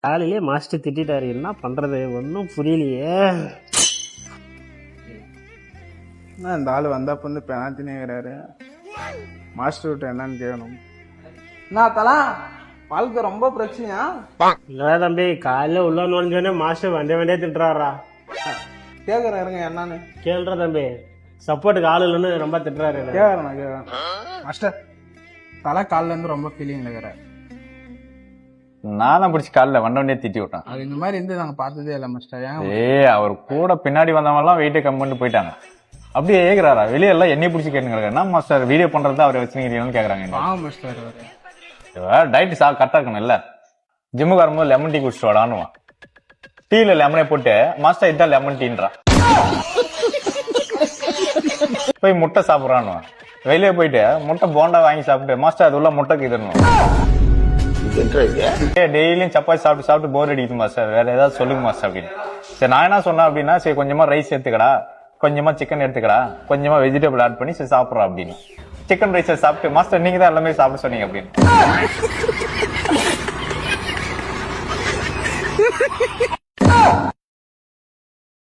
காலையிலே மாஸ்டர் திட்டாரு, என்ன பண்றது ஒன்றும் புரியலையே. என்ன இந்த ஆள் வந்தப்ப வந்து பேனாத்தினேங்கிறாரு. மாஸ்டர் விட்டு என்னன்னு கேட்கணும். நான் தலாம் வாழ்க்கை ரொம்ப பிரச்சனையா? இல்லை தம்பி, காலையில உள்ள நுழைஞ்சோடனே மாஸ்டர் வண்டியே திட்டுறாரா. கேக்குறேன் இருங்க என்னன்னு. கேள்ற தம்பி, சப்போர்ட்டுக்கு ஆள் இல்லைன்னு ரொம்ப திட்டுறாரு. கேட்கறேன். மாஸ்டர் தலை காலில இருந்து ரொம்ப ஃபீலிங் இருக்கிறார். நான் தான் பிடிச்சி காலில் வண்டவனே திட்டி விட்டேன். அது இந்த மாதிரி இருந்து நாங்க பார்த்ததே இல்லை மாஸ்டர். ஏன் அவர் கூட பின்னாடி வந்தவங்கலாம் வெயிட்டை கம்மி பண்ணிட்டு போயிட்டாங்க. அப்படியே ஏகுறாரா வெளியே எல்லாம் என்னைய பிடிச்சி கேட்டுங்க. என்ன மாஸ்டர் வீடியோ பண்றதா அவரை வச்சுக்கிறீங்கன்னு கேக்குறாங்க. மாஸ்டர் டயட் கரெக்டா இருக்கணும் இல்ல. ஜிம்முக்கு வரும்போது லெமன் டீ குடிச்சிட்டு வாடானுவான். டீல லெமனை போட்டு மாஸ்டர் இதான் லெமன் டீன்றான். போய் முட்டை சாப்பிட்றானுவான். வெளியே போயிட்டு முட்டை போண்டா வாங்கி சாப்பிட்டு மாஸ்டர் அது உள்ள முட்டைக்கு இதணும். டெய்லியும் சப்பாத்தி சாப்பிட்டு சாப்பிட்டு போர் அடிக்குது மாஸ்டர், வேற ஏதாவது சொல்லுங்க மாஸ்டர் அப்படின்னு. சரி நான் என்ன சொன்னேன் அப்படின்னா, சரி கொஞ்சமா ரைஸ் எடுத்துக்கடா, கொஞ்சமா சிக்கன் எடுத்துக்கடா, கொஞ்சமா வெஜிடபிள் ஆட் பண்ணி சரி சாப்பிட்றோம் அப்படின்னு. சிக்கன் ரைஸ் சாப்பிட்டு மாஸ்டர் நீங்க தான் எல்லாமே சாப்பிட சொன்னீங்க அப்படின்னு.